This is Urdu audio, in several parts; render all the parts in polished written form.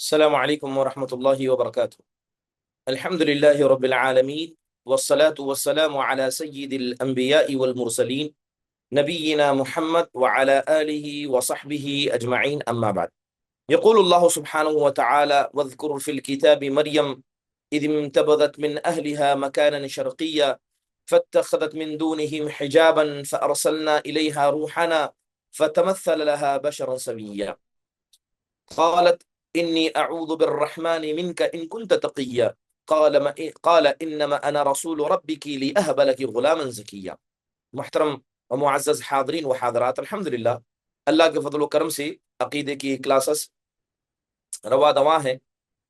السلام عليكم ورحمة الله وبركاته. الحمد لله رب العالمين، والصلاة والسلام على سيد الأنبياء والمرسلين نبينا محمد وعلى آله وصحبه أجمعين، أما بعد. يقول الله سبحانه وتعالى: واذكر في الكتاب مريم إذ انتبذت من أهلها مكانا شرقيا فاتخذت من دونهم حجابا فأرسلنا إليها روحنا فتمثل لها بشرا سويا قالت إني أعوذ بالرحمن منك إن كنت تقيا قال إنما أنا رسول ربك لأهب لك غلاما زكيا. محترم و معزز حاضرین و حاضرات، الحمدللہ اللہ کے فضل و کرم سے عقیدے کی کلاسز روا دواں ہیں۔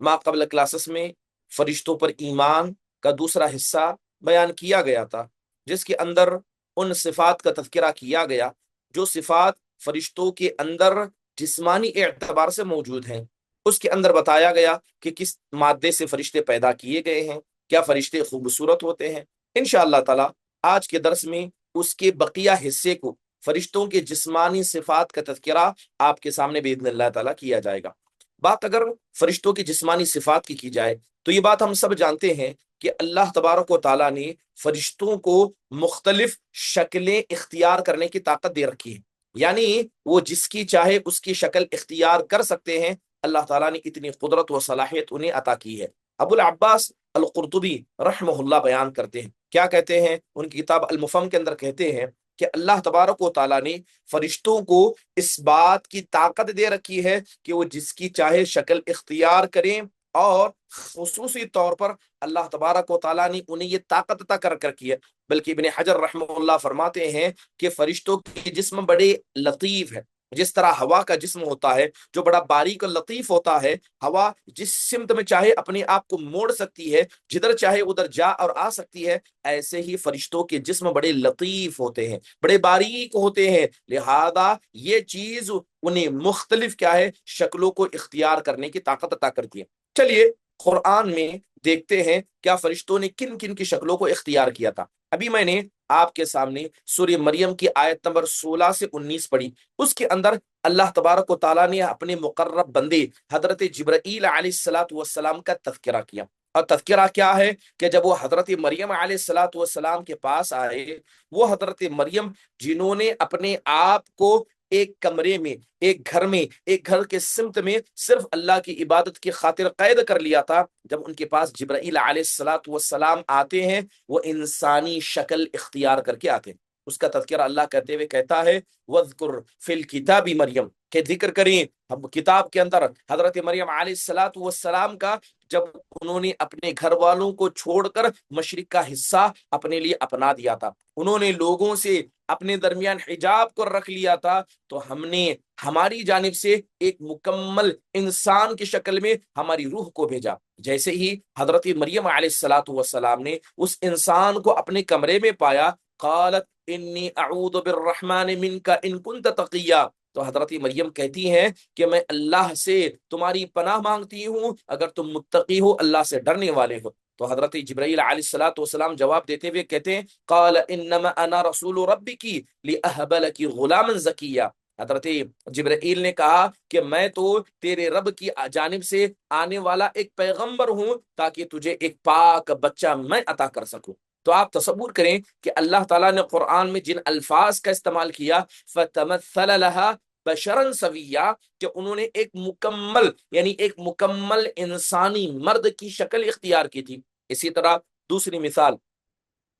ما قبل کلاسز میں فرشتوں پر ایمان کا دوسرا حصہ بیان کیا گیا تھا، جس کے اندر ان صفات کا تذکرہ کیا گیا جو صفات فرشتوں کے اندر جسمانی اعتبار سے موجود ہیں۔ اس کے اندر بتایا گیا کہ کس مادے سے فرشتے پیدا کیے گئے ہیں، کیا فرشتے خوبصورت ہوتے ہیں۔ انشاءاللہ تعالی آج کے درس میں اس کے بقیہ حصے کو، فرشتوں کے جسمانی صفات کا تذکرہ آپ کے سامنے باذن اللہ تعالی کیا جائے گا۔ بات اگر فرشتوں کی جسمانی صفات کی جائے تو یہ بات ہم سب جانتے ہیں کہ اللہ تبارک و تعالیٰ نے فرشتوں کو مختلف شکلیں اختیار کرنے کی طاقت دے رکھی ہے، یعنی وہ جس کی چاہے اس کی شکل اختیار کر سکتے ہیں۔ اللہ تعالیٰ نے اتنی قدرت و صلاحیت انہیں عطا کی ہے۔ ابو العباس القرطبی رحمہ اللہ بیان کرتے ہیں، کیا کہتے ہیں؟ ان کی کتاب المفہم کے اندر کہتے ہیں کہ اللہ تبارک و تعالیٰ نے فرشتوں کو اس بات کی طاقت دے رکھی ہے کہ وہ جس کی چاہے شکل اختیار کریں، اور خصوصی طور پر اللہ تبارک و تعالیٰ نے انہیں یہ طاقت عطا کر رکھی ہے۔ بلکہ ابن حجر رحمہ اللہ فرماتے ہیں کہ فرشتوں کے جسم بڑے لطیف ہے، جس طرح ہوا کا جسم ہوتا ہے جو بڑا باریک اور لطیف ہوتا ہے، ہوا جس سمت میں چاہے اپنے آپ کو موڑ سکتی ہے، جدھر چاہے ادھر جا اور آ سکتی ہے، ایسے ہی فرشتوں کے جسم بڑے لطیف ہوتے ہیں، بڑے باریک ہوتے ہیں، لہذا یہ چیز انہیں مختلف کیا ہے شکلوں کو اختیار کرنے کی طاقت عطا کرتی ہے۔ چلیے قرآن میں دیکھتے ہیں کیا فرشتوں نے کن کن کی شکلوں کو اختیار کیا تھا۔ ابھی میں نے آپ کے سامنے سورہ مریم کی آیت نمبر 16 سے 19 پڑھی، اس کے اندر اللہ تبارک و تعالیٰ نے اپنے مقرب بندے حضرت جبرائیل علیہ السلام کا تذکرہ کیا۔ اور تذکرہ کیا ہے کہ جب وہ حضرت مریم علیہ السلام کے پاس آئے، وہ حضرت مریم جنہوں نے اپنے آپ کو ایک کمرے میں، ایک گھر کے سمت میں صرف اللہ کی عبادت کی خاطر قید کر لیا تھا، جب ان کے پاس جبرائیل علیہ السلام آتے ہیں، وہ انسانی شکل اختیار کر کے آتے ہیں۔ اس کا تذکرہ اللہ کہتے ہوئے کہتا ہے وَاذْكُرْ فِي الْكِتَابِ مریم، کہ ذکر کریں ہم کتاب کے اندر حضرت مریم علیہ السلام کا، جب انہوں نے اپنے گھر والوں کو چھوڑ کر مشرق کا حصہ اپنے لیے اپنا دیا تھا، انہوں نے لوگوں سے اپنے درمیان حجاب کو رکھ لیا تھا، تو ہم نے ہماری جانب سے ایک مکمل انسان کی شکل میں ہماری روح کو بھیجا۔ جیسے ہی حضرت مریم علیہ السلام نے اس انسان کو اپنے کمرے میں پایا، قالت انی اعوذ بالرحمن منک ان کنت تقیا، تو حضرت مریم کہتی ہیں کہ میں اللہ سے تمہاری پناہ مانگتی ہوں اگر تم متقی ہو، اللہ سے ڈرنے والے ہو۔ تو حضرت جبرائیل علیہ السلام جواب دیتے ہوئے کہتے ہیں قال انما انا رسول ربک لاہب لک غلاما زکیا، حضرت جبرائیل نے کہا کہ میں تو تیرے رب کی جانب سے آنے والا ایک پیغمبر ہوں تاکہ تجھے ایک پاک بچہ میں عطا کر سکوں۔ تو آپ تصور کریں کہ اللہ تعالیٰ نے قرآن میں جن الفاظ کا استعمال کیا، فَتَمَثَّلَ لَهَا بَشَرًا سَوِيًّا، کہ انہوں نے ایک مکمل انسانی مرد کی شکل اختیار کی تھی۔ اسی طرح دوسری مثال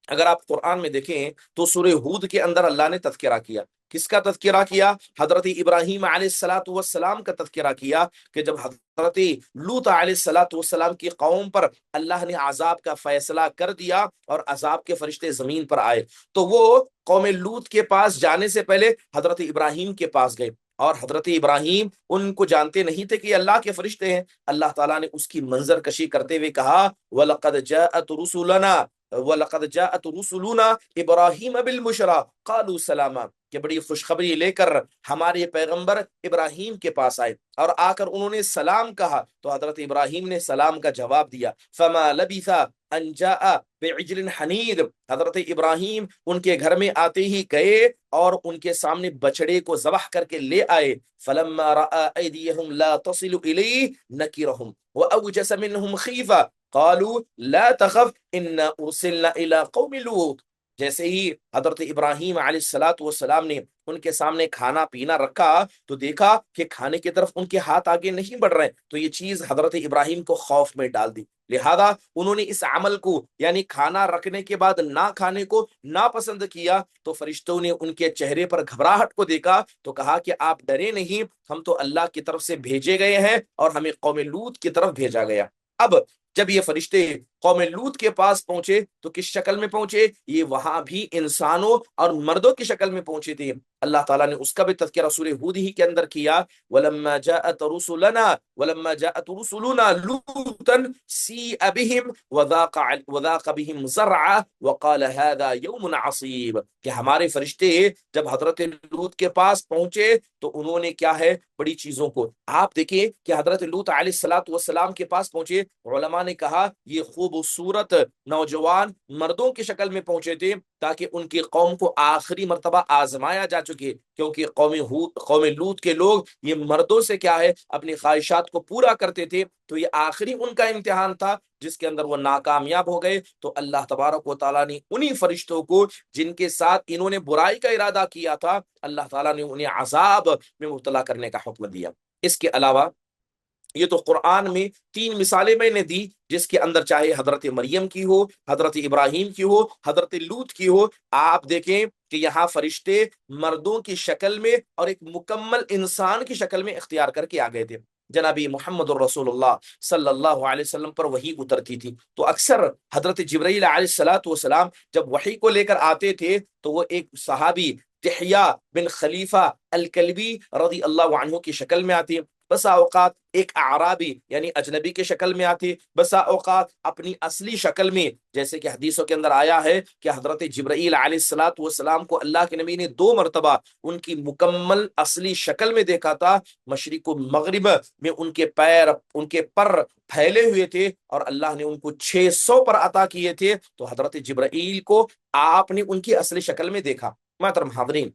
اگر آپ قرآن میں دیکھیں تو سورہ ہود کے اندر اللہ نے تذکرہ کیا، کس کا تذکرہ کیا؟ حضرت ابراہیم علیہ السلام کا تذکرہ کیا، کہ جب حضرت لوط علیہ السلام کی قوم پر اللہ نے عذاب کا فیصلہ کر دیا اور عذاب کے فرشتے زمین پر آئے، تو وہ قوم لوط کے پاس جانے سے پہلے حضرت ابراہیم کے پاس گئے، اور حضرت ابراہیم ان کو جانتے نہیں تھے کہ یہ اللہ کے فرشتے ہیں۔ اللہ تعالیٰ نے اس کی منظر کشی کرتے ہوئے کہا وَلَقَدْ جَاءَتْ رُسُلُنَا وَلَقَدْ جَاءَتْ رُسُلُنَا إِبْرَاهِيمَ بِالْبُشْرَىٰ قَالُوا سَلَامًا کہ بڑی خوشخبری لے کر ہمارے پیغمبر ابراہیم کے پاس آئے اور آ کر انہوں نے سلام کہا تو حضرت ابراہیم نے سلام کا جواب دیا. فَمَا لَبِثَ أَن جَاءَ بِعِجْلٍ حَنِيذٍ حضرت ابراہیم ان کے گھر میں آتے ہی گئے اور ان کے سامنے بچڑے کو ذبح کر کے لے آئے. فَلَمَّا رَأَىٰ أَيْدِيَهُمْ لَا تَصِلُ إِلَيْهِ نَكِرَهُمْ وَأَوْجَسَ مِنْهُمْ خِيفَةً قَالُوا لَا تَخَفْ إِنَّا أُرْسِلْنَا إِلَىٰ قَوْمِ لُوطٍ جیسے ہی حضرت ابراہیم علیہ الصلوۃ والسلام نے ان کے سامنے کھانا پینا رکھا تو دیکھا کہ کھانے کی طرف ان کے ہاتھ آگے نہیں بڑھ رہے، تو یہ چیز حضرت ابراہیم کو خوف میں ڈال دی. لہذا انہوں نے اس عمل کو یعنی کھانا رکھنے کے بعد نہ کھانے کو ناپسند کیا. تو فرشتوں نے ان کے چہرے پر گھبراہٹ کو دیکھا تو کہا کہ آپ ڈرے نہیں، ہم تو اللہ کی طرف سے بھیجے گئے ہیں اور ہمیں قوم لوط کی طرف بھیجا گیا. اب جب یہ فرشتے قوم لوط کے پاس پہنچے تو کس شکل میں پہنچے؟ یہ وہاں بھی انسانوں اور مردوں کی شکل میں پہنچے تھے. اللہ تعالیٰ نے اس کا بھی تذکرہ سورہ ہود ہی کے اندر کیا. وَلَمَّا جَاءَتْ رُسُلُنَا لُوطًا سِیءَ بِهِمْ وَضَاقَ بِهِمْ ذَرْعًا وَقَالَ هَذَا يَوْمٌ عَصِیبٌ کہ ہمارے فرشتے جب حضرت لوط کے پاس پہنچے تو انہوں نے کیا ہے بڑی چیزوں کو آپ دیکھیں کہ حضرت لوط علیہ الصلوۃ والسلام کے پاس پہنچے. علماء نے کہا یہ خوبصورت نوجوان مردوں کی شکل میں پہنچے تھے تاکہ ان کی قوم کو آخری مرتبہ آزمایا جا چکے، کیونکہ قوم لوط کے لوگ یہ مردوں سے کیا ہے اپنی خواہشات کو پورا کرتے تھے، تو یہ آخری ان کا امتحان تھا جس کے اندر وہ ناکامیاب ہو گئے. تو اللہ تبارک و تعالیٰ نے انہی فرشتوں کو جن کے ساتھ انہوں نے برائی کا ارادہ کیا تھا، اللہ تعالیٰ نے انہیں عذاب میں مبتلا کرنے کا حکم دیا. اس کے علاوہ یہ تو قرآن میں 3 مثالیں میں نے دی جس کے اندر چاہے حضرت مریم کی ہو، حضرت ابراہیم کی ہو، حضرت لوط کی ہو، آپ دیکھیں کہ یہاں فرشتے مردوں کی شکل میں اور ایک مکمل انسان کی شکل میں اختیار کر کے آ گئے تھے. جنابی محمد الرسول اللہ صلی اللہ علیہ وسلم پر وحی اترتی تھی تو اکثر حضرت جبرائیل علیہ الصلوۃ والسلام جب وحی کو لے کر آتے تھے تو وہ ایک صحابی دحیہ بن خلیفہ الکلبی رضی اللہ عنہ کی شکل میں آتی، بسا اوقات ایک اعرابی یعنی اجنبی کے شکل میں آتی، بسا اوقات اپنی اصلی شکل میں، جیسے کہ حدیثوں کے اندر آیا ہے کہ حضرت جبرائیل علیہ الصلوۃ والسلام کو اللہ کے نبی نے 2 مرتبہ ان کی مکمل اصلی شکل میں دیکھا تھا. مشرق و مغرب میں ان کے پیر ان کے پر پھیلے ہوئے تھے اور اللہ نے ان کو 600 پر عطا کیے تھے. تو حضرت جبرائیل کو آپ نے ان کی اصلی شکل میں دیکھا. محترم حاضرین،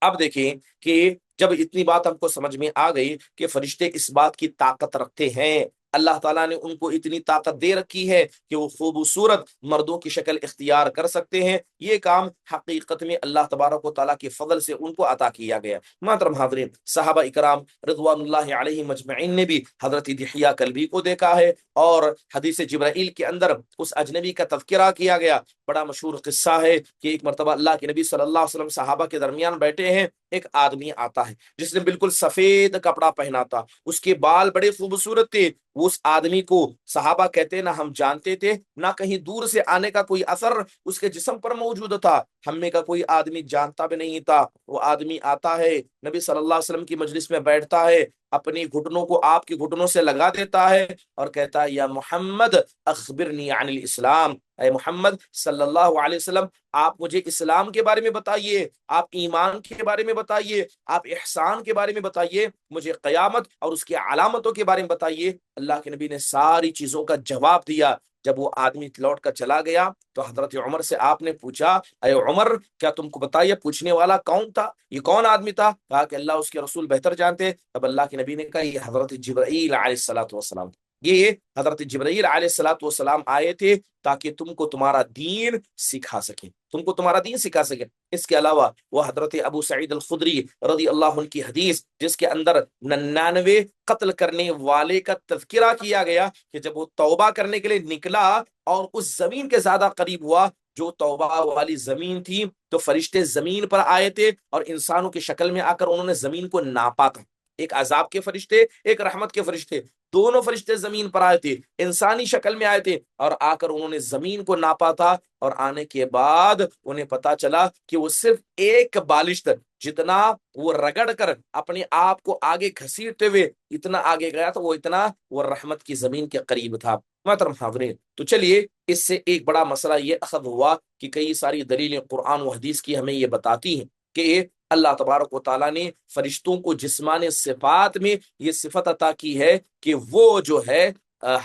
اب دیکھیں کہ جب اتنی بات ہم کو سمجھ میں آ گئی کہ فرشتے اس بات کی طاقت رکھتے ہیں، اللہ تعالیٰ نے ان کو اتنی طاقت دے رکھی ہے کہ وہ خوبصورت مردوں کی شکل اختیار کر سکتے ہیں، یہ کام حقیقت میں اللہ تبارک و تعالیٰ کے فضل سے ان کو عطا کیا گیا. محترم حاضرین، صحابہ اکرام رضوان اللہ علیہم مجمعین نے بھی حضرت دحیہ کلبی کو دیکھا ہے اور حدیث جبرائیل کے اندر اس اجنبی کا تذکرہ کیا گیا. بڑا مشہور قصہ ہے کہ ایک مرتبہ اللہ کے نبی صلی اللہ علیہ وسلم صحابہ کے درمیان بیٹھے ہیں، ایک آدمی آتا ہے جس نے بالکل سفید کپڑا پہنا تھا، اس کے بال بڑے خوبصورت تھے. اس آدمی کو صحابہ کہتے ہیں نہ ہم جانتے تھے نہ کہیں دور سے آنے کا کوئی اثر اس کے جسم پر موجود تھا، ہم میں کا کوئی آدمی جانتا بھی نہیں تھا. وہ آدمی آتا ہے، نبی صلی اللہ علیہ وسلم کی مجلس میں بیٹھتا ہے، اپنی گھٹنوں کو آپ کے گھٹنوں سے لگا دیتا ہے اور کہتا ہے یا محمد اخبرنی عن الاسلام، اے محمد صلی اللہ علیہ وسلم آپ مجھے اسلام کے بارے میں بتائیے، آپ ایمان کے بارے میں بتائیے، آپ احسان کے بارے میں بتائیے، مجھے قیامت اور اس کی علامتوں کے بارے میں بتائیے. اللہ کے نبی نے ساری چیزوں کا جواب دیا. جب وہ آدمی لوٹ کر چلا گیا تو حضرت عمر سے آپ نے پوچھا اے عمر کیا تم کو بتائیے پوچھنے والا کون تھا، یہ کون آدمی تھا؟ کہا کہ اللہ اس کے رسول بہتر جانتے. تب اللہ کے نبی نے کہا یہ حضرت جبرائیل علیہ الصلوۃ والسلام، یہ حضرت جبرائیل علیہ الصلوۃ والسلام آئے تھے تاکہ تم کو تمہارا دین سکھا سکے، تم کو تمہارا دین سکھا سکے. اس کے علاوہ وہ حضرت ابو سعید الخدری رضی اللہ عنہ کی حدیث جس کے اندر 99 قتل کرنے والے کا تذکرہ کیا گیا کہ جب وہ توبہ کرنے کے لیے نکلا اور اس زمین کے زیادہ قریب ہوا جو توبہ والی زمین تھی تو فرشتے زمین پر آئے تھے اور انسانوں کی شکل میں آ کر انہوں نے زمین کو ناپا تھا. ایک عذاب کے فرشتے، ایک رحمت کے فرشتے، دونوں فرشتے زمین پر آئے تھے، انسانی شکل میں آئے تھے اور آ کر انہوں نے زمین کو ناپا تھا. اور آنے کے بعد انہیں پتا چلا کہ وہ صرف ایک بالشت جتنا وہ رگڑ کر اپنے آپ کو آگے گھسیٹتے ہوئے اتنا آگے گیا تو وہ اتنا وہ رحمت کی زمین کے قریب تھا. محترم حاضرین، تو چلیے اس سے ایک بڑا مسئلہ یہ اخذ ہوا کہ کئی ساری دلیلیں قرآن و حدیث کی ہمیں یہ بتاتی ہیں کہ اللہ تبارک و تعالیٰ نے فرشتوں کو جسمانی صفات میں یہ صفت عطا کی ہے کہ وہ جو ہے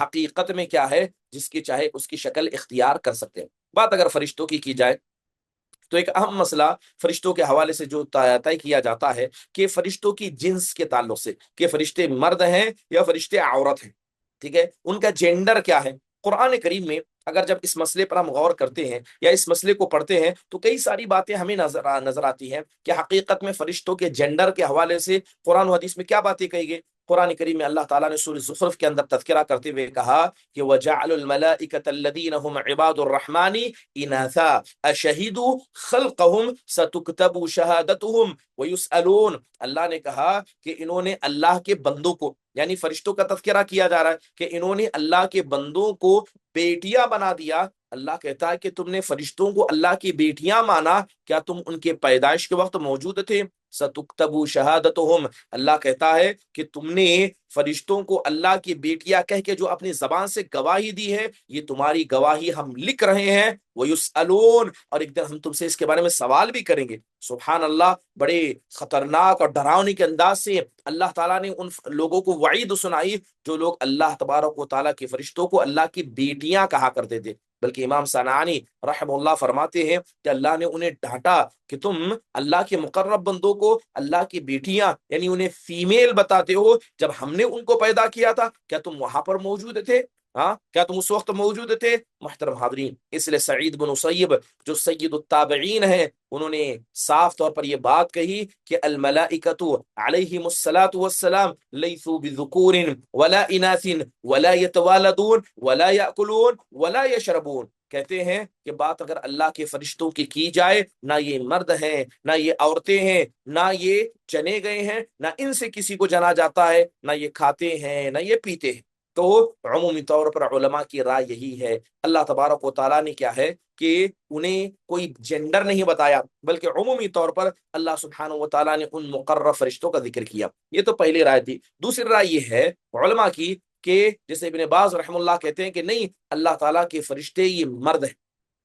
حقیقت میں کیا ہے، جس کی چاہے اس کی شکل اختیار کر سکتے ہیں۔ بات اگر فرشتوں کی جائے تو ایک اہم مسئلہ فرشتوں کے حوالے سے جو طے کیا جاتا ہے کہ فرشتوں کی جنس کے تعلق سے، کہ فرشتے مرد ہیں یا فرشتے عورت ہیں، ٹھیک ہے، ان کا جینڈر کیا ہے۔ قرآن کریم میں اگر جب اس مسئلے پر ہم غور کرتے ہیں یا اس مسئلے کو پڑھتے ہیں تو کئی ساری باتیں ہمیں نظر آتی ہیں کہ حقیقت میں فرشتوں کے جینڈر کے حوالے سے قرآن و حدیث میں کیا باتیں کہی گئی۔ قرآن کریم میں اللہ تعالیٰ نے سورہ زخرف کے اندر تذکرہ کرتے ہوئے کہا کہ وَجَعَلُوا الْمَلَائِكَةَ الَّذِينَ هُمْ عِبَادُ الرَّحْمَنِ إِنَاثًا أَشَهِدُوا خَلْقَهُمْ سَتُكْتَبُ شَهَادَتُهُمْ وَيُسْأَلُونَ۔ اللہ نے کہا کہ انہوں نے اللہ کے بندوں کو، یعنی فرشتوں کا تذکرہ کیا جا رہا ہے کہ انہوں نے اللہ کے بندوں کو بیٹیاں بنا دیا۔ اللہ کہتا ہے کہ تم نے فرشتوں کو اللہ کی بیٹیاں مانا، کیا تم ان کے پیدائش کے وقت موجود تھے؟ سَتُكْتَبُ شَهَادَتُهُمْ، اللہ کہتا ہے کہ تم نے فرشتوں کو اللہ کی بیٹیاں کہہ کے جو اپنی زبان سے گواہی دی ہے، یہ تمہاری گواہی ہم لکھ رہے ہیں۔ وَيُسْأَلُونَ، اور ایک دن ہم تم سے اس کے بارے میں سوال بھی کریں گے۔ سبحان اللہ، بڑے خطرناک اور ڈراؤنے کے انداز سے اللہ تعالیٰ نے ان لوگوں کو وعید سنائی جو لوگ اللہ تبارک و تعالیٰ کے فرشتوں کو اللہ کی بیٹیاں کہا کرتے تھے۔ بلکہ امام صنعانی رحم اللہ فرماتے ہیں کہ اللہ نے انہیں ڈانٹا کہ تم اللہ کے مقرب بندوں کو اللہ کی بیٹیاں یعنی انہیں فیمیل بتاتے ہو، جب ہم نے ان کو پیدا کیا تھا کیا تم وہاں پر موجود تھے؟ ہاں، کیا تم اس وقت موجود تھے؟ محترم حاضرین، اس لیے سعید بن مسیب جو سید التابعین ہیں، انہوں نے صاف طور پر یہ بات کہی کہ الملائکۃ علیہم الصلاۃ والسلام لیسوا بذکور ولا اناث ولا یتوالدون ولا یاکلون ولا یشربون۔ کہتے ہیں کہ بات اگر اللہ کے فرشتوں کی جائے، نہ یہ مرد ہیں نہ یہ عورتیں ہیں، نہ یہ جنے گئے ہیں، نہ ان سے کسی کو جنا جاتا ہے، نہ یہ کھاتے ہیں نہ یہ پیتے ہیں۔ تو عمومی طور پر علماء کی رائے یہی ہے، اللہ تبارک و تعالیٰ نے کیا ہے کہ انہیں کوئی جینڈر نہیں بتایا، بلکہ عمومی طور پر اللہ سبحانہ و تعالیٰ نے ان مقرر فرشتوں کا ذکر کیا۔ یہ تو پہلی رائے تھی۔ دوسری رائے یہ ہے علماء کی کہ جیسے ابن باز رحم اللہ کہتے ہیں کہ نہیں، اللہ تعالیٰ کے فرشتے یہ مرد ہیں،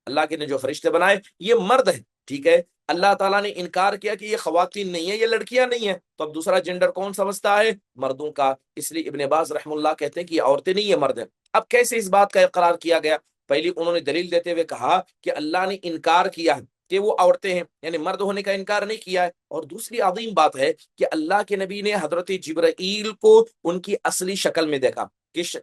اللہ کے نے جو فرشتے بنائے یہ مرد ہیں، ٹھیک ہے۔ اللہ تعالیٰ نے انکار کیا کہ یہ خواتین نہیں ہیں، یہ لڑکیاں نہیں ہیں، تو اب دوسرا جینڈر کون سمجھتا ہے؟ مردوں کا۔ اس لیے ابن باز رحم اللہ کہتے ہیں کہ یہ عورتیں نہیں، یہ مرد ہیں۔ اب کیسے اس بات کا اقرار کیا گیا؟ پہلی انہوں نے دلیل دیتے ہوئے کہا کہ اللہ نے انکار کیا ہے کہ وہ عورتیں ہیں، یعنی مرد ہونے کا انکار نہیں کیا ہے۔ اور دوسری عظیم بات ہے کہ اللہ کے نبی نے حضرت جبرائیل کو ان کی اصلی شکل میں دیکھا۔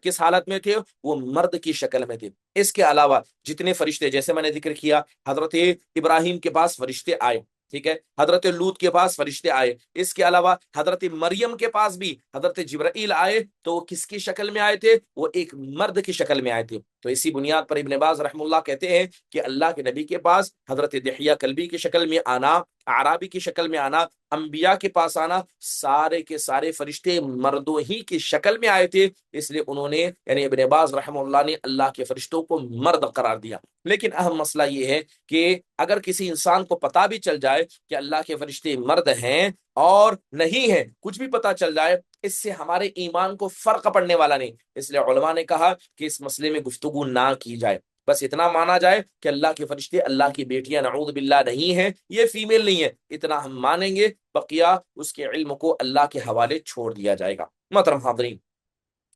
کس حالت میں تھے؟ وہ مرد کی شکل میں تھے۔ اس کے علاوہ جتنے فرشتے، جیسے میں نے ذکر کیا، حضرت ابراہیم کے پاس فرشتے آئے، ٹھیک ہے، حضرت لوط کے پاس فرشتے آئے، اس کے علاوہ حضرت مریم کے پاس بھی حضرت جبرائیل آئے، تو وہ کس کی شکل میں آئے تھے؟ وہ ایک مرد کی شکل میں آئے تھے۔ تو اسی بنیاد پر ابن باز رحم اللہ کہتے ہیں کہ اللہ کے نبی کے پاس حضرت دحیہ کلبی کی شکل میں آنا، اعرابی کی شکل میں آنا، انبیاء کے پاس آنا، سارے کے سارے فرشتے مردوں ہی کی شکل میں آئے تھے۔ اس لیے انہوں نے یعنی ابن باز رحم اللہ نے اللہ کے فرشتوں کو مرد قرار دیا۔ لیکن اہم مسئلہ یہ ہے کہ اگر کسی انسان کو پتہ بھی چل جائے کہ اللہ کے فرشتے مرد ہیں اور نہیں ہیں، کچھ بھی پتہ چل جائے، اس سے ہمارے ایمان کو فرق پڑنے والا نہیں۔ اس لیے علماء نے کہا کہ اس مسئلے میں گفتگو نہ کی جائے، بس اتنا مانا جائے کہ اللہ کے فرشتے اللہ کی بیٹیاں نعوذ باللہ نہیں ہیں، یہ فیمیل نہیں ہے، اتنا ہم مانیں گے، بقیہ اس کے علم کو اللہ کے حوالے چھوڑ دیا جائے گا۔ محترم حاضرین،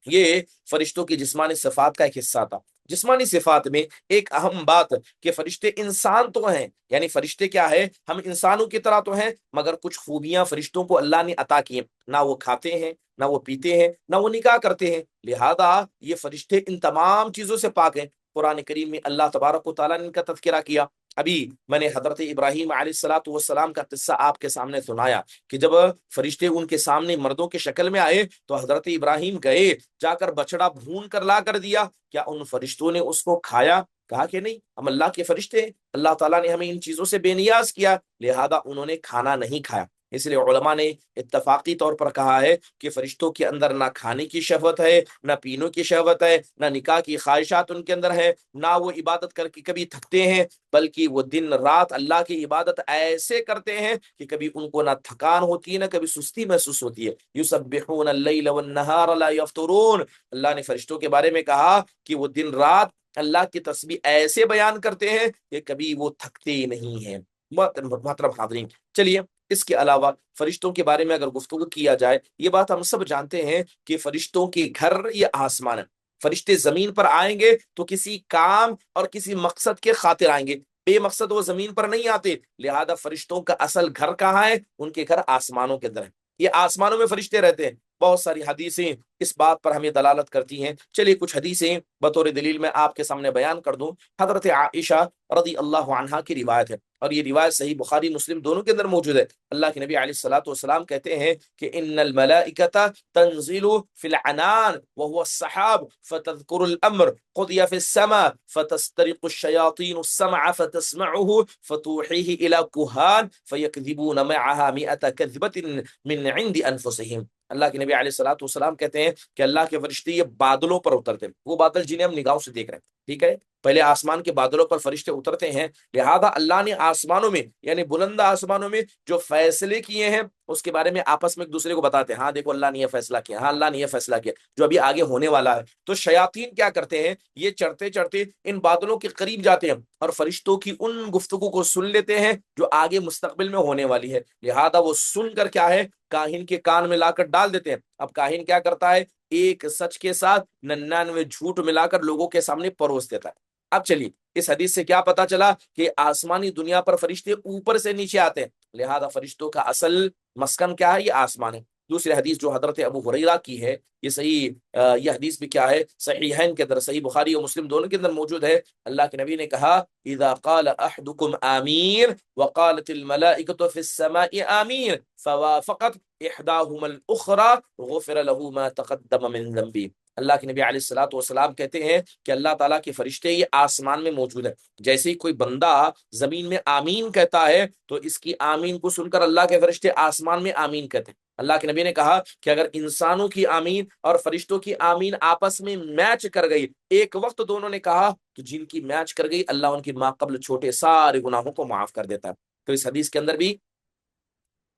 یہ فرشتوں کی جسمانی صفات کا ایک حصہ تھا۔ جسمانی صفات میں ایک اہم بات کہ فرشتے انسان تو ہیں، یعنی فرشتے کیا ہے؟ ہم انسانوں کی طرح تو ہیں، مگر کچھ خوبیاں فرشتوں کو اللہ نے عطا کی ہیں۔ نہ وہ کھاتے ہیں، نہ وہ پیتے ہیں، نہ وہ نکاح کرتے ہیں، لہذا یہ فرشتے ان تمام چیزوں سے پاک ہیں۔ قرآن کریم میں اللہ تبارک و تعالیٰ نے ان کا تذکرہ کیا۔ ابھی میں نے حضرت ابراہیم علیہ الصلوۃ والسلام کا قصہ آپ کے سامنے سنایا کہ جب فرشتے ان کے سامنے مردوں کی شکل میں آئے تو حضرت ابراہیم گئے، جا کر بچڑا بھون کر لا کر دیا۔ کیا ان فرشتوں نے اس کو کھایا؟ کہا کہ نہیں، ہم اللہ کے فرشتے ہیں، اللہ تعالیٰ نے ہمیں ان چیزوں سے بے نیاز کیا، لہذا انہوں نے کھانا نہیں کھایا۔ اس لیے علماء نے اتفاقی طور پر کہا ہے کہ فرشتوں کے اندر نہ کھانے کی شہوت ہے، نہ پینے کی شہوت ہے، نہ نکاح کی خواہشات ان کے اندر ہے، نہ وہ عبادت کر کے کبھی تھکتے ہیں، بلکہ وہ دن رات اللہ کی عبادت ایسے کرتے ہیں کہ کبھی ان کو نہ تھکان ہوتی ہے نہ کبھی سستی محسوس ہوتی ہے۔ یسبحون اللیل والنہار لا یفترون، اللہ نے فرشتوں کے بارے میں کہا کہ وہ دن رات اللہ کی تسبیح ایسے بیان کرتے ہیں کہ کبھی وہ تھکتے نہیں ہیں۔ محترم حاضرین، چلیے اس کے علاوہ فرشتوں کے بارے میں اگر گفتگو کیا جائے، یہ بات ہم سب جانتے ہیں کہ فرشتوں کے گھر یہ آسمان ہے۔ فرشتے زمین پر آئیں گے تو کسی کام اور کسی مقصد کے خاطر آئیں گے، بے مقصد وہ زمین پر نہیں آتے، لہذا فرشتوں کا اصل گھر کہاں ہے؟ ان کے گھر آسمانوں کے اندر ہے، یہ آسمانوں میں فرشتے رہتے ہیں۔ بہت ساری حدیثیں اس بات پر ہمیں دلالت کرتی ہیں، چلیے کچھ حدیثیں بطور دلیل میں آپ کے سامنے بیان کر دوں۔ حضرت عائشہ رضی اللہ عنہا کی روایت ہے، اور یہ روایت صحیح بخاری مسلم دونوں کے اندر موجود ہے۔ اللہ کے نبی علیہ الصلوۃ والسلام کہتے ہیں کہ ان الملائکۃ تنزل فی العنان وهو السحاب فتذکر الامر قضی فی السماء فتسترق الشیاطین السمع فتسمعه فتوحیه الى کہان فیکذبون معها مئة کذبة من عند انفسهم۔ اللہ کے نبی علیہ الصلوۃ والسلام کہتے ہیں کہ اللہ کے فرشتے یہ بادلوں پر اترتے ہیں، وہ بادل جنہیں ہم نگاہوں سے دیکھ رہے ہیں، ٹھیک ہے، پہلے آسمان کے بادلوں پر فرشتے اترتے ہیں، لہذا اللہ نے آسمانوں میں یعنی بلند آسمانوں میں جو فیصلے کیے ہیں اس کے بارے میں آپس میں ایک دوسرے کو بتاتے ہیں، ہاں دیکھو اللہ نے یہ فیصلہ کیا، ہاں اللہ نے یہ فیصلہ کیا جو ابھی آگے ہونے والا ہے۔ تو شیاطین کیا کرتے ہیں، یہ چڑھتے چڑھتے ان بادلوں کے قریب جاتے ہیں اور فرشتوں کی ان گفتگو کو سن لیتے ہیں جو آگے مستقبل میں ہونے والی ہے، لہذا وہ سن کر کیا ہے کاہن کے کان میں لا کر ڈال دیتے ہیں۔ اب کاہن کیا کرتا ہے، ایک سچ کے ساتھ 99 جھوٹ ملا کر لوگوں کے سامنے پروس دیتا ہے۔ اب چلیے اس حدیث سے کیا پتا چلا کہ آسمانی دنیا پر فرشتے اوپر سے نیچے آتے ہیں، لہذا فرشتوں کا اصل مسکن کیا ہے، یہ آسمان ہے۔ دوسری حدیث جو حضرت ابو ہریرہ کی ہے، یہ صحیح یہ حدیث بھی کیا ہے، صحیحین کے اندر، صحیح بخاری اور مسلم دونوں کے اندر موجود ہے۔ اللہ کے نبی نے کہا اذا قال احدكم آمین وقالت الملائکۃ فی السماء آمین فوافقت احداهما الاخرى غفر له ما تقدم من ذنبه۔ اللہ کے نبی علیہ الصلوۃ والسلام کہتے ہیں کہ اللہ تعالیٰ کے فرشتے یہ آسمان میں موجود ہے، جیسے ہی کوئی بندہ زمین میں آمین کہتا ہے تو اس کی آمین کو سن کر اللہ کے فرشتے آسمان میں آمین کہتے ہیں۔ اللہ کے نبی نے کہا کہ اگر انسانوں کی آمین اور فرشتوں کی آمین آپس میں میچ کر گئی، ایک وقت دونوں نے کہا تو جن کی میچ کر گئی اللہ ان کی ماقبل چھوٹے سارے گناہوں کو معاف کر دیتا ہے۔ تو اس حدیث کے اندر بھی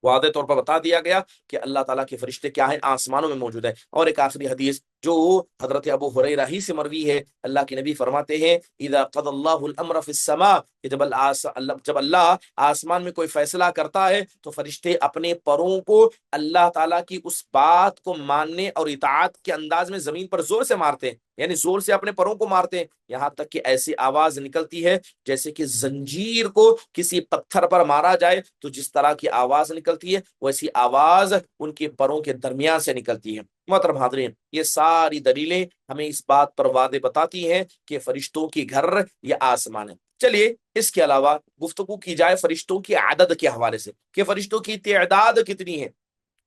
واضح طور پر بتا دیا گیا کہ اللہ تعالیٰ کے فرشتے کیا ہیں، آسمانوں میں موجود ہیں۔ اور ایک آخری حدیث جو حضرت ابو ہریرہ ہی سے مروی ہے، اللہ کے نبی فرماتے ہیں اذا قضى اللہ الامر فی السماء، کہ جب اللہ آسمان میں کوئی فیصلہ کرتا ہے تو فرشتے اپنے پروں کو اللہ تعالیٰ کی اس بات کو ماننے اور اطاعت کے انداز میں زمین پر زور سے مارتے ہیں، یعنی زور سے اپنے پروں کو مارتے ہیں، یہاں تک کہ ایسی آواز نکلتی ہے جیسے کہ زنجیر کو کسی پتھر پر مارا جائے تو جس طرح کی آواز نکلتی ہے ویسی آواز ان کے پروں کے درمیان سے نکلتی ہے۔ محترم حاضرین، یہ ساری دلیلیں ہمیں اس بات پر واضح بتاتی ہیں کہ فرشتوں کی گھر یہ آسمان ہے۔ چلیے اس کے علاوہ گفتگو کی جائے فرشتوں کی عدد کے حوالے سے کہ فرشتوں کی تعداد کتنی ہے۔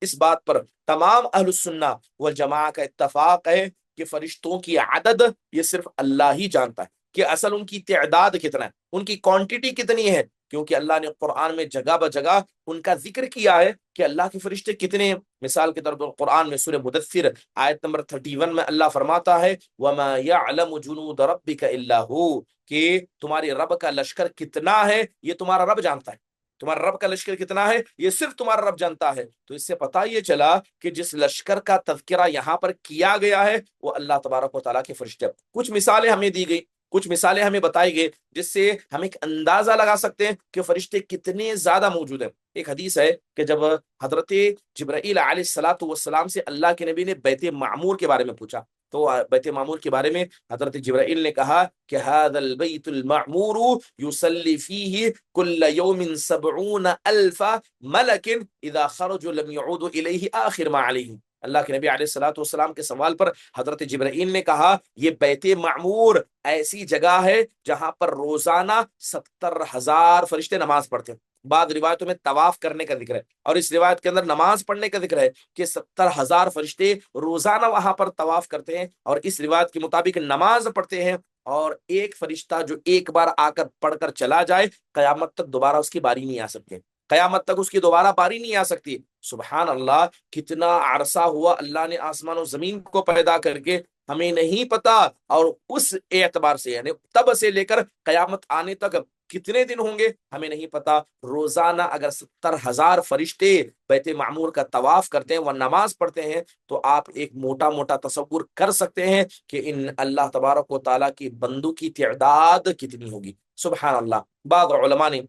اس بات پر تمام اہل السنہ والجماعہ کا اتفاق ہے کہ فرشتوں کی عدد یہ صرف اللہ ہی جانتا ہے کہ اصل ان کی تعداد کتنا ہے، ان کی کوانٹٹی کتنی ہے، کیونکہ اللہ نے قرآن میں جگہ بجگہ ان کا ذکر کیا ہے کہ اللہ کے فرشتے کتنے ہیں۔ مثال کے طور پر قرآن میں سورہ مدثر آیت نمبر 31 میں اللہ فرماتا ہے وَمَا يَعْلَمُ جُنُودَ رَبِّكَ إِلَّا هُوَ، کہ تمہارے رب کا لشکر کتنا ہے یہ تمہارا رب جانتا ہے، تمہارا رب کا لشکر کتنا ہے یہ صرف تمہارا رب جانتا ہے۔ تو اس سے پتہ یہ چلا کہ جس لشکر کا تذکرہ یہاں پر کیا گیا ہے وہ اللہ تبارک و تعالیٰ کے فرشتے۔ کچھ مثالیں ہمیں دی گئی، کچھ مثالیں ہمیں بتائی گئی جس سے ہم ایک اندازہ لگا سکتے ہیں کہ فرشتے کتنے زیادہ موجود ہیں۔ ایک حدیث ہے کہ جب حضرت جبرائیل علیہ الصلوۃ والسلام سے اللہ کے نبی نے بیت معمور کے بارے میں پوچھا تو بیت معمور کے بارے میں حضرت جبرائیل نے کہا کہ هذا البيت المعمور يصلي فيه كل يوم 70,000 ملك اذا خرجوا لم يعودوا اليه آخر ما عليهم۔ اللہ کے نبی علیہ الصلوۃ والسلام کے سوال پر حضرت جبرائیل نے کہا یہ بیت معمور ایسی جگہ ہے جہاں پر روزانہ 70,000 فرشتے نماز پڑھتے ہیں۔ بعض روایتوں میں طواف کرنے کا ذکر ہے اور اس روایت کے اندر نماز پڑھنے کا ذکر ہے کہ 70,000 فرشتے روزانہ وہاں پر طواف کرتے ہیں اور اس روایت کے مطابق نماز پڑھتے ہیں، اور ایک فرشتہ جو ایک بار آ کر پڑھ کر چلا جائے قیامت تک دوبارہ اس کی باری نہیں آ سکتے۔ قیامت تک اس کی دوبارہ باری نہیں آ سکتی۔ سبحان اللہ، کتنا عرصہ ہوا اللہ نے آسمان و زمین کو پیدا کر کے، ہمیں نہیں پتا۔ اور اس اعتبار سے یعنی تب سے لے کر قیامت آنے تک کتنے دن ہوں گے ہمیں نہیں پتا۔ روزانہ اگر 70,000 فرشتے بیت معمور کا طواف کرتے ہیں وہ نماز پڑھتے ہیں، تو آپ ایک موٹا موٹا تصور کر سکتے ہیں کہ ان اللہ تبارک و تعالیٰ کی بندوں کی تعداد کتنی ہوگی۔ سبحان اللہ۔ بعض علماء نے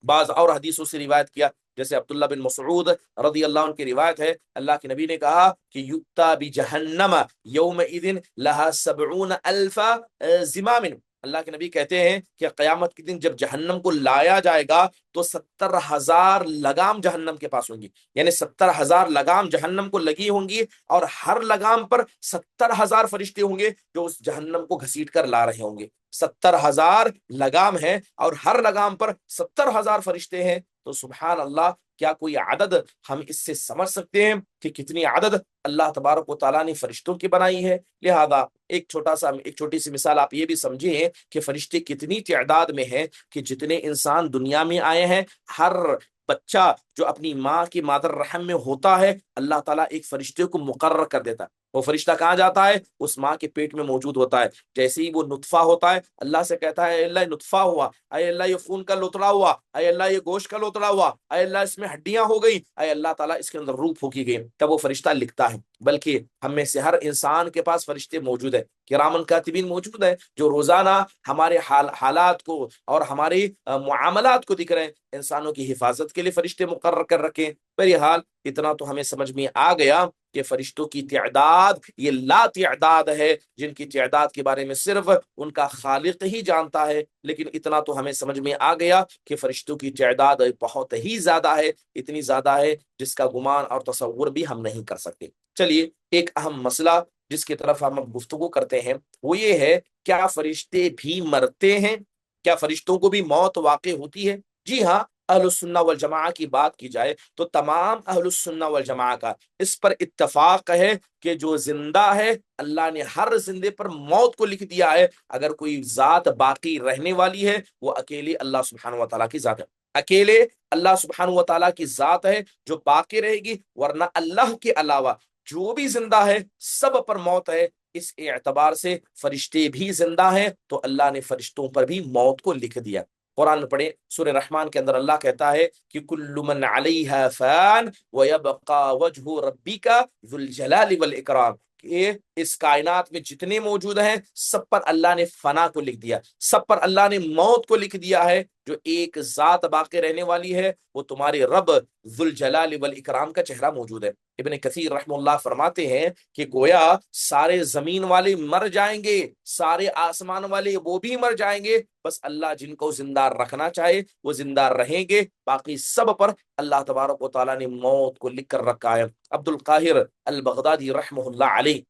بعض اور حدیثوں سے روایت کیا، جیسے عبداللہ بن مسعود رضی اللہ عنہ کی روایت ہے، اللہ کے نبی نے کہا کہ یؤتی بجہنم یومئذ لہا 70,000 زمام۔ اللہ کے نبی کہتے ہیں کہ قیامت کے دن جب جہنم کو لایا جائے گا تو 70,000 لگام جہنم کے پاس ہوں گی، یعنی 70,000 لگام جہنم کو لگی ہوں گی، اور ہر لگام پر 70,000 فرشتے ہوں گے جو اس جہنم کو گھسیٹ کر لا رہے ہوں گے۔ 70,000 لگام ہیں اور ہر لگام پر 70,000 فرشتے ہیں، تو سبحان اللہ، کیا کوئی عدد ہم اس سے سمجھ سکتے ہیں کہ کتنی عدد اللہ تبارک و تعالیٰ نے فرشتوں کی بنائی ہے؟ لہذا ایک چھوٹی سی مثال آپ یہ بھی سمجھیں کہ فرشتے کتنی تعداد میں ہیں کہ جتنے انسان دنیا میں آئے ہیں، ہر بچہ جو اپنی ماں کی مادر رحم میں ہوتا ہے، اللہ تعالیٰ ایک فرشتے کو مقرر کر دیتا ہے۔ وہ فرشتہ کہاں جاتا ہے؟ اس ماں کے پیٹ میں موجود ہوتا ہے۔ جیسے ہی وہ نطفہ ہوتا ہے، اللہ سے کہتا ہے اے اللہ نطفہ ہوا، اے اللہ یہ خون کا لوتڑا ہوا، اے اللہ یہ گوشت کا لوتڑا ہوا، اے اللہ اس میں ہڈیاں ہو گئی، اے اللہ تعالیٰ اس کے اندر روح پھونکی گئی، تب وہ فرشتہ لکھتا ہے۔ بلکہ ہم میں سے ہر انسان کے پاس فرشتے موجود ہیں، کرامن کاتبین موجود ہیں، جو روزانہ ہمارے حالات کو اور ہماری معاملات کو دکھ رہے ہیں۔ انسانوں کی حفاظت کے لیے فرشتے مقرر کر رکھے۔ بہرحال اتنا تو ہمیں سمجھ میں آ گیا کہ فرشتوں کی تعداد یہ لا تعداد ہے، جن کی تعداد کے بارے میں صرف ان کا خالق ہی جانتا ہے۔ لیکن اتنا تو ہمیں سمجھ میں آ گیا کہ فرشتوں کی تعداد بہت ہی زیادہ ہے، اتنی زیادہ ہے جس کا گمان اور تصور بھی ہم نہیں کر سکتے۔ چلیے، ایک اہم مسئلہ جس کی طرف ہم گفتگو کرتے ہیں وہ یہ ہے، کیا فرشتے بھی مرتے ہیں؟ کیا فرشتوں کو بھی موت واقع ہوتی ہے؟ جی ہاں، اہل السنہ والجماعہ کی بات کی جائے تو تمام اہل السنہ والجماعہ کا اس پر اتفاق ہے کہ جو زندہ ہے، اللہ نے ہر زندے پر موت کو لکھ دیا ہے۔ اگر کوئی ذات باقی رہنے والی ہے، وہ اکیلے اللہ سبحانہ و تعالیٰ کی ذات ہے، اکیلے اللہ سبحانہ و تعالیٰ کی ذات ہے جو باقی رہے گی، ورنہ اللہ کے علاوہ جو بھی زندہ ہے سب پر موت ہے۔ اس اعتبار سے فرشتے بھی زندہ ہیں، تو اللہ نے فرشتوں پر بھی موت کو لکھ دیا۔ قرآن میں پڑھیں، سورہ رحمان کے اندر اللہ کہتا ہے کہ کل من علیہا فان ویبقى وجہ ربک ذو الجلال والاکرام، کہ اس کائنات میں جتنے موجود ہیں سب پر اللہ نے فنا کو لکھ دیا، سب پر اللہ نے موت کو لکھ دیا ہے۔ جو ایک ذات باقی رہنے والی ہے وہ تمہارے رب ذو الجلال والاکرام کا چہرہ موجود ہے۔ ابن کثیر رحمہ اللہ فرماتے ہیں کہ گویا سارے زمین والے مر جائیں گے، سارے آسمان والے وہ بھی مر جائیں گے، بس اللہ جن کو زندہ رکھنا چاہے وہ زندہ رہیں گے، باقی سب پر اللہ تبارک و تعالیٰ نے موت کو لکھ کر رکھا ہے۔ عبد القاہر البغدادی رحمہ اللہ علیہ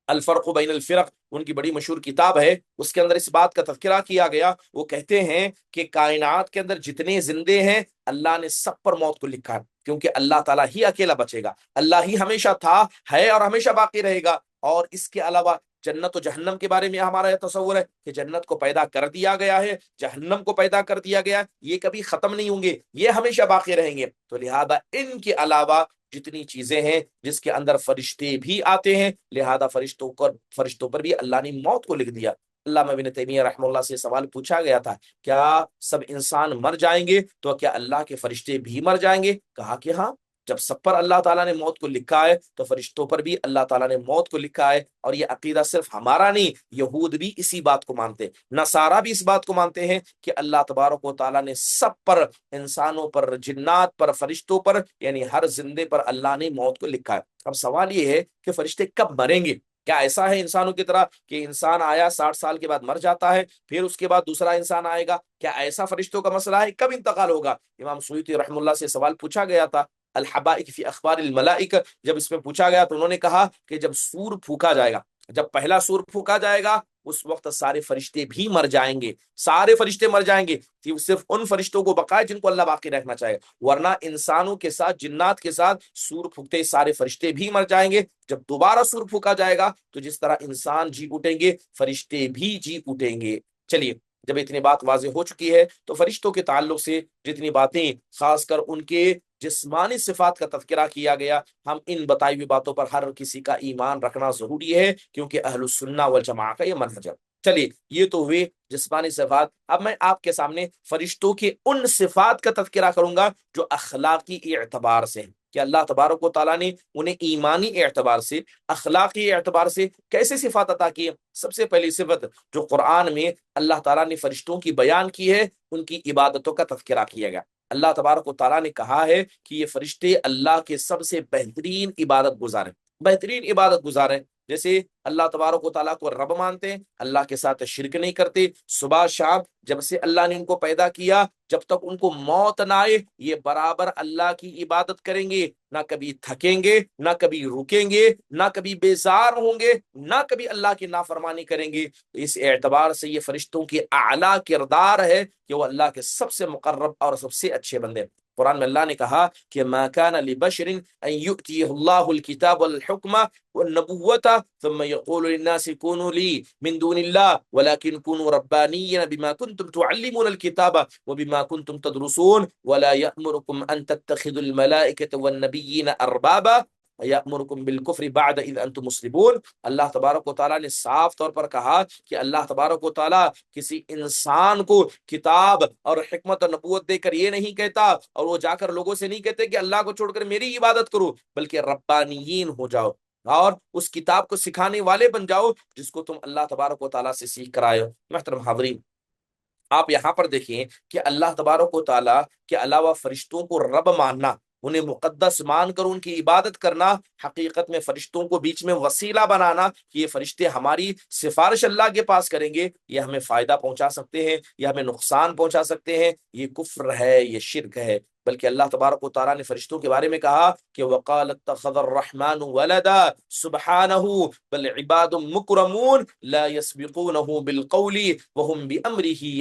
الفرق بین الفرق ان کی بڑی مشہور کتاب ہے، اس کے اندر اس بات کا تذکرہ کیا گیا۔ وہ کہتے ہیں کہ کائنات کے اندر جتنے زندے ہیں اللہ نے سب پر موت کو لکھا ہے، کیونکہ اللہ تعالیٰ ہی اکیلا بچے گا، اللہ ہی ہمیشہ تھا، ہے اور ہمیشہ باقی رہے گا۔ اور اس کے علاوہ جنت و جہنم کے بارے میں ہمارا یہ تصور ہے کہ جنت کو پیدا کر دیا گیا ہے، جہنم کو پیدا کر دیا گیا ہے، یہ کبھی ختم نہیں ہوں گے، یہ ہمیشہ باقی رہیں گے۔ تو لہذا ان کے علاوہ جتنی چیزیں ہیں جس کے اندر فرشتے بھی آتے ہیں، لہذا فرشتوں پر بھی اللہ نے موت کو لکھ دیا۔ علامہ ابن تیمیہ رحمہ اللہ سے سوال پوچھا گیا تھا، کیا سب انسان مر جائیں گے تو کیا اللہ کے فرشتے بھی مر جائیں گے؟ کہا کہ ہاں، جب سب پر اللہ تعالیٰ نے موت کو لکھا ہے تو فرشتوں پر بھی اللہ تعالیٰ نے موت کو لکھا ہے۔ اور یہ عقیدہ صرف ہمارا نہیں، یہود بھی اسی بات کو مانتے ہیں، نصارہ بھی اس بات کو مانتے ہیں کہ اللہ تبارک و تعالیٰ نے سب پر، انسانوں پر، جنات پر، فرشتوں پر، یعنی ہر زندے پر اللہ نے موت کو لکھا ہے۔ اب سوال یہ ہے کہ فرشتے کب مریں گے؟ کیا ایسا ہے انسانوں کی طرح کہ انسان آیا 60 سال کے بعد مر جاتا ہے، پھر اس کے بعد دوسرا انسان آئے گا؟ کیا ایسا فرشتوں کا مسئلہ ہے؟ کب انتقال ہوگا؟ امام سیوطی رحمہ اللہ سے سوال پوچھا گیا تھا، الحبائق فی اخبار الملائک، جب اس میں پوچھا گیا تو انہوں نے کہا کہ جب سور پھونکا جائے گا، جب پہلا سور پھونکا جائے گا اس وقت سارے فرشتے بھی مر جائیں گے، سارے فرشتے مر جائیں گے، صرف ان فرشتوں کو بقائے جن کو اللہ باقی رکھنا چاہے، ورنہ انسانوں کے ساتھ، جنات کے ساتھ سور پھونکتے سارے فرشتے بھی مر جائیں گے۔ جب دوبارہ سور پھونکا جائے گا تو جس طرح انسان جی اٹھیں گے فرشتے بھی جی اٹھیں گے۔ چلیے، جب اتنی بات واضح ہو چکی ہے تو فرشتوں کے تعلق سے جتنی باتیں خاص کر ان کے جسمانی صفات کا تذکرہ کیا گیا، ہم ان بتائی ہوئی باتوں پر ہر کسی کا ایمان رکھنا ضروری ہے، کیونکہ اہل السنہ والجماعہ کا یہ منہج ہے۔ چلیے یہ تو ہوئے جسمانی صفات، اب میں آپ کے سامنے فرشتوں کی ان صفات کا تذکرہ کروں گا جو اخلاقی اعتبار سے ہیں، کہ اللہ تبارک و تعالیٰ نے انہیں ایمانی اعتبار سے، اخلاقی اعتبار سے کیسے صفات عطا کی ہے۔ سب سے پہلی صفت جو قرآن میں اللہ تعالیٰ نے فرشتوں کی بیان کی ہے، ان کی عبادتوں کا تذکرہ کیا گیا۔ اللہ تبارک و تعالیٰ نے کہا ہے کہ یہ فرشتے اللہ کے سب سے بہترین عبادت گزار ہیں، بہترین عبادت گزار ہیں۔ جیسے اللہ تبارک و تعالیٰ کو رب مانتے ہیں، اللہ کے ساتھ شرک نہیں کرتے، صبح شام جب سے اللہ نے ان کو پیدا کیا جب تک ان کو موت نہ آئے یہ برابر اللہ کی عبادت کریں گے، نہ کبھی تھکیں گے، نہ کبھی رکیں گے، نہ کبھی بیزار ہوں گے، نہ کبھی اللہ کی نافرمانی کریں گے۔ اس اعتبار سے یہ فرشتوں کی اعلیٰ کردار ہے کہ وہ اللہ کے سب سے مقرب اور سب سے اچھے بندے ہیں۔ قرآن میں اللہ نے کہا کہ ما كان لبشر ان يؤتيه الله الكتاب والحكم والنبوة ثم يقول للناس كونوا لي من دون الله ولكن كونوا ربانيين بما كنتم تعلمون الكتاب وبما كنتم تدرسون ولا يأمركم أن تتخذوا الملائكة والنبيين أربابا یأمرکم بالکفر بعد اذ انتم مسلمون۔ اللہ تبارک و تعالیٰ نے صاف طور پر کہا کہ اللہ تبارک و تعالیٰ کسی انسان کو کتاب اور حکمت اور نبوت دے کر یہ نہیں کہتا، اور وہ جا کر لوگوں سے نہیں کہتے کہ اللہ کو چھوڑ کر میری عبادت کرو، بلکہ ربانیین ہو جاؤ اور اس کتاب کو سکھانے والے بن جاؤ جس کو تم اللہ تبارک و تعالیٰ سے سیکھ کر آئے ہو۔ محترم حاضرین، آپ یہاں پر دیکھیں کہ اللہ تبارک و تعالیٰ کے علاوہ فرشتوں کو رب ماننا، انہیں مقدس مان کر ان کی عبادت کرنا، حقیقت میں فرشتوں کو بیچ میں وسیلہ بنانا کہ یہ فرشتے ہماری سفارش اللہ کے پاس کریں گے، یہ ہمیں فائدہ پہنچا سکتے ہیں، یہ ہمیں نقصان پہنچا سکتے ہیں، یہ کفر ہے، یہ شرک ہے۔ بلکہ اللہ تبارک و تعالیٰ نے فرشتوں کے بارے میں کہا کہ وقال اتخذ الرحمن ولدا سبحانہ بل عباد مکرمون لا يسبقونه بالقول وهم بامره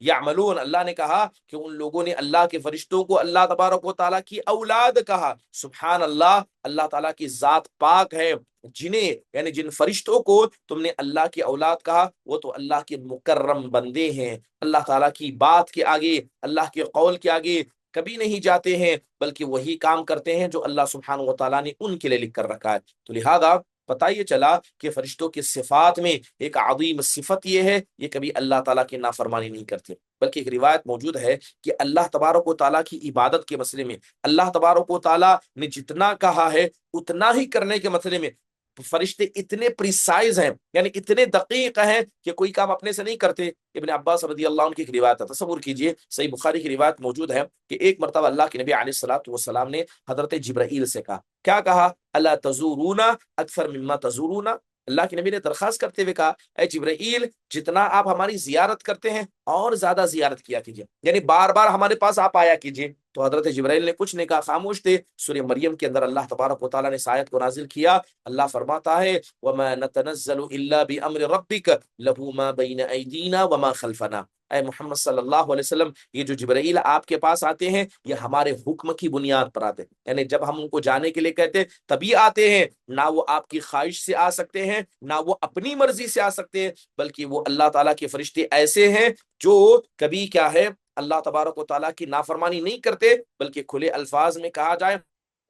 یعملون۔ اللہ نے کہا کہ ان لوگوں نے اللہ کے فرشتوں کو اللہ تبارک و تعالیٰ کی اولاد کہا۔ سبحان اللہ، اللہ تعالیٰ کی ذات پاک ہے، جنہیں یعنی جن فرشتوں کو تم نے اللہ کی اولاد کہا وہ تو اللہ کے مکرم بندے ہیں، اللہ تعالیٰ کی بات کے آگے، اللہ کے قول کے آگے کبھی نہیں جاتے ہیں، بلکہ وہی کام کرتے ہیں جو اللہ سبحانہ و تعالیٰ نے ان کے لیے لکھ کر رکھا ہے۔ تو لہذا پتہ یہ چلا کہ فرشتوں کی صفات میں ایک عظیم صفت یہ ہے، یہ کبھی اللہ تعالیٰ کی نافرمانی نہیں کرتے، بلکہ ایک روایت موجود ہے کہ اللہ تبارک و تعالیٰ کی عبادت کے مسئلے میں اللہ تبارک و تعالیٰ نے جتنا کہا ہے اتنا ہی کرنے کے مسئلے میں فرشتے اتنے پریسائز ہیں، یعنی اتنے دقیق ہیں کہ کوئی کام اپنے سے نہیں کرتے۔ ابن عباس رضی اللہ عنہ کی ایک روایت ہے، تصور کیجئے، صحیح بخاری کی روایت موجود ہے کہ ایک مرتبہ اللہ کے نبی علیہ الصلوۃ والسلام نے حضرت جبرائیل سے کہا، کیا کہا؟ الا تزورون اکثر مما تزورون۔ اللہ کے نبی نے درخواست کرتے ہوئے کہا، اے جبرائیل، جتنا آپ ہماری زیارت کرتے ہیں اور زیادہ زیارت کیا کیجئے، یعنی بار بار ہمارے پاس آپ آیا کیجئے۔ تو حضرت جبرائیل نے کچھ نہیں کہا، خاموش تھے۔ سورہ مریم کے اندر اللہ تبارک و تعالیٰ نے اس آیت کو نازل کیا۔ اللہ فرماتا ہے وَمَا نَتَنَزَّلُ إِلَّا بِأَمْرِ رَبِّكَ لَهُ مَا بَيْنَ أَيْدِينَا وَمَا خَلْفَنَا۔ اے محمد صلی اللہ علیہ وسلم، یہ جو جبرائیل آپ کے پاس آتے ہیں یہ ہمارے حکم کی بنیاد پر آتے ہیں، یعنی جب ہم ان کو جانے کے لیے کہتے ہیں تبھی آتے ہیں، نہ وہ آپ کی خواہش سے آ سکتے ہیں نہ وہ اپنی مرضی سے آ سکتے ہیں، بلکہ وہ اللہ تعالیٰ کے فرشتے ایسے ہیں جو کبھی کیا ہے اللہ تبارک و تعالیٰ کی نافرمانی نہیں کرتے، بلکہ کھلے الفاظ میں کہا جائے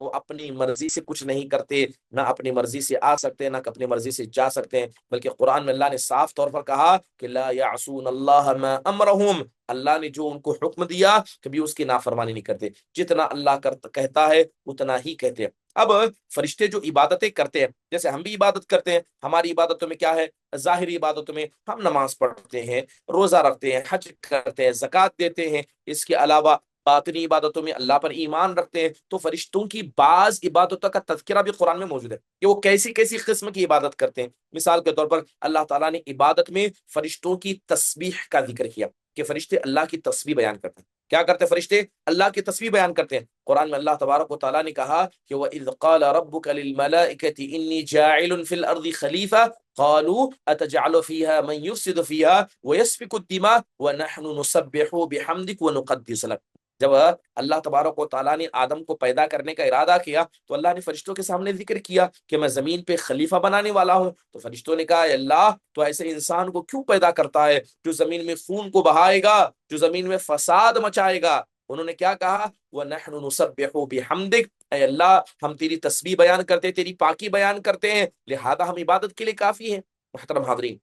وہ اپنی مرضی سے کچھ نہیں کرتے، نہ اپنی مرضی سے آ سکتے ہیں نہ اپنی مرضی سے جا سکتے ہیں، بلکہ قرآن میں اللہ نے صاف طور پر کہا کہ لا یعصون اللہ ما امرہم، اللہ نے جو ان کو حکم دیا کبھی اس کی نافرمانی نہیں کرتے، جتنا اللہ کہتا ہے اتنا ہی کہتے ہیں۔ اب فرشتے جو عبادتیں کرتے ہیں، جیسے ہم بھی عبادت کرتے ہیں، ہماری عبادتوں میں کیا ہے؟ ظاہری عبادتوں میں ہم نماز پڑھتے ہیں، روزہ رکھتے ہیں، حج کرتے ہیں، زکوٰۃ دیتے ہیں، اس کے علاوہ باطنی عبادتوں میں اللہ پر ایمان رکھتے ہیں۔ تو فرشتوں کی بعض عبادتوں کا تذکرہ بھی قرآن میں موجود ہے کہ وہ کیسی کیسی قسم کی عبادت کرتے ہیں۔ مثال کے طور پر اللہ تعالیٰ نے عبادت میں فرشتوں کی تسبیح کا ذکر کیا کہ فرشتے اللہ کی تسبیح بیان کرتے ہیں۔ کیا کرتے ہیں فرشتے؟ اللہ کی تسبیح بیان کرتے ہیں۔ قرآن میں اللہ تبارک و تعالیٰ نے کہا کہ وَإِذْ قَالَ رَبُّكَ لِلْمَلَائِكَةِ إِنِّي جَاعِلٌ فِي الْأَرْضِ خَلِيفَةً قَالُوا أَتَجْعَلُ فِيهَا مَن يُفْسِدُ فِيهَا وَيَسْفِكُ الدِّمَاءَ وَنَحْنُ نُسَبِّحُ بِحَمْدِكَ وَنُقَدِّسُ لَكَ۔ جب اللہ تبارک و تعالیٰ نے آدم کو پیدا کرنے کا ارادہ کیا تو اللہ نے فرشتوں کے سامنے ذکر کیا کہ میں زمین پہ خلیفہ بنانے والا ہوں. تو فرشتوں نے کہا اے اللہ تو ایسے انسان کو کیوں پیدا کرتا ہے جو زمین میں خون کو بہائے گا، جو زمین میں فساد مچائے گا. انہوں نے کیا کہا، وَنَحْنُ نُسَبِّحُ بِحَمْدِكَ، اے اللہ ہم تیری تسبیح بیان کرتے، تیری پاکی بیان کرتے ہیں، لہذا ہم عبادت کے لیے کافی ہیں. محترم حاضرین،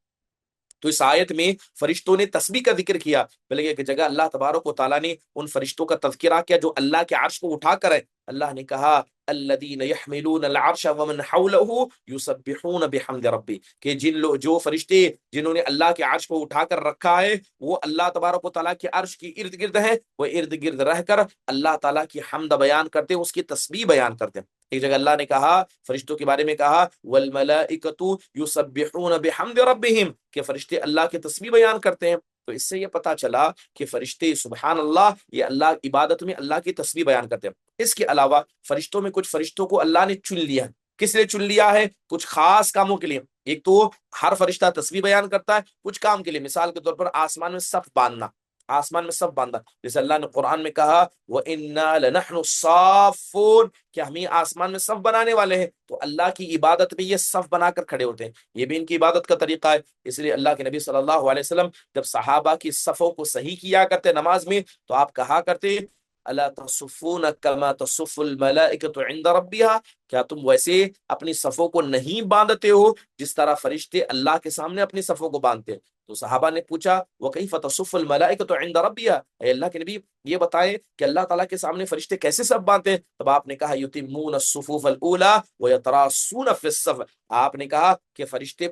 تو اس آیت میں فرشتوں نے تسبیح کا ذکر کیا، بلکہ ایک جگہ اللہ تبارک و تعالیٰ نے ان فرشتوں کا تذکرہ کیا جو اللہ کے عرش کو اٹھا کر ہے. اللہ نے کہا الذین یحملون العرش ومن حولہ یسبحون بحمد ربی، کہ جو فرشتے جنہوں نے اللہ کے عرش کو اٹھا کر رکھا ہے وہ اللہ تبارک و تعالیٰ کے عرش کی ارد گرد ہیں، وہ ارد گرد رہ کر اللہ تعالیٰ کی حمد بیان کرتے ہیں، اس کی تسبیح بیان کرتے ہیں. ایک جگہ اللہ نے کہا فرشتوں کے بارے میں کہا والملائکۃ یسبحون بحمد ربہم، کہ فرشتے اللہ کی تسبیح بیان کرتے ہیں. تو اس سے یہ پتا چلا کہ فرشتے سبحان اللہ یہ اللہ عبادت میں اللہ کی تسبیح بیان کرتے ہیں. اس کے علاوہ فرشتوں میں کچھ فرشتوں کو اللہ نے چن لیا ہے. کس لیے چن لیا ہے؟ کچھ خاص کاموں کے لیے. ایک تو ہر فرشتہ تسبیح بیان کرتا ہے کچھ کام کے لیے، مثال کے طور پر آسمان میں صف باندھنا، آسمان میں صف باندھنا، جیسے اللہ نے قرآن میں کہا وَإِنَّا لَنَحْنُ الصَّافُّونَ، کہ ہم ہی آسمان میں صف بنانے والے ہیں. تو اللہ کی عبادت میں یہ صف بنا کر کھڑے ہوتے ہیں، یہ بھی ان کی عبادت کا طریقہ ہے. اس لیے اللہ کے نبی صلی اللہ علیہ وسلم جب صحابہ کی صفوں کو صحیح کیا کرتے نماز میں تو آپ کہا کرتے الا تصفون کما تصف الملائکۃ عند ربها، کیا تم ویسے اپنی صفوں کو نہیں باندھتے ہو جس طرح فرشتے اللہ کے سامنے اپنی صفوں کو باندھتے ہیں. تو صحابہ نے پوچھا وکیف تصف الملائکۃ عند ربها، اے اللہ کے نبی یہ بتائیں کہ اللہ تعالیٰ کے سامنے فرشتے کیسے صف باندھتے ہیں؟ تب آپ نے کہا یتمون الصفوف الاولى ويتراصون في الصف، آپ نے کہا کہ فرشتے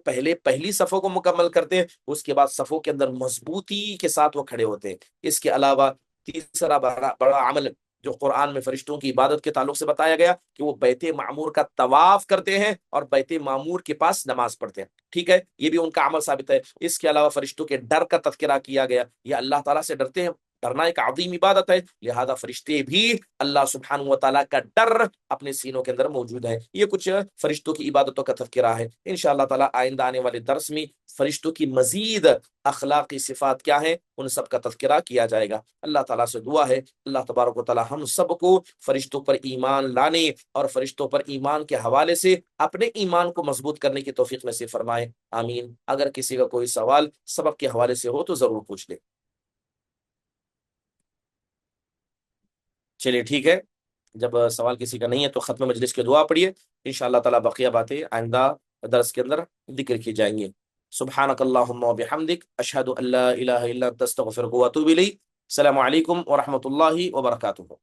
پہلی صفوں کو مکمل کرتے ہیں، اس کے بعد صفوں کے اندر مضبوطی کے ساتھ وہ کھڑے ہوتے ہیں. اس کے علاوہ تیسرا بڑا عمل جو قرآن میں فرشتوں کی عبادت کے تعلق سے بتایا گیا کہ وہ بیت معمور کا طواف کرتے ہیں اور بیت معمور کے پاس نماز پڑھتے ہیں. ٹھیک ہے، یہ بھی ان کا عمل ثابت ہے. اس کے علاوہ فرشتوں کے ڈر کا تذکرہ کیا گیا، یہ اللہ تعالیٰ سے ڈرتے ہیں، ڈرنا ایک عظیم عبادت ہے، لہذا فرشتے بھی اللہ سبحانہ و تعالیٰ کا ڈر اپنے سینوں کے اندر موجود ہے. یہ کچھ فرشتوں کی عبادتوں کا تذکرہ ہے. انشاءاللہ تعالیٰ آئندہ آنے والے درس میں فرشتوں کی مزید اخلاقی صفات کیا ہیں ان سب کا تذکرہ کیا جائے گا. اللہ تعالیٰ سے دعا ہے اللہ تبارک و تعالیٰ ہم سب کو فرشتوں پر ایمان لانے اور فرشتوں پر ایمان کے حوالے سے اپنے ایمان کو مضبوط کرنے کی توفیق نصیب فرمائے. آمین. اگر کسی کا کوئی سوال سبق کے حوالے سے ہو تو ضرور پوچھ لے. چلیے ٹھیک ہے، جب سوال کسی کا نہیں ہے تو ختم مجلس کی دعا پڑھیے. انشاءاللہ تعالیٰ بقیہ باتیں آئندہ درس کے اندر ذکر کی جائیں گی. سبحانک اللہم و بحمدک اشہد ان لا الہ الا انت استغفرک و اتوب الیک. السلام علیکم ورحمۃ اللہ وبرکاتہ.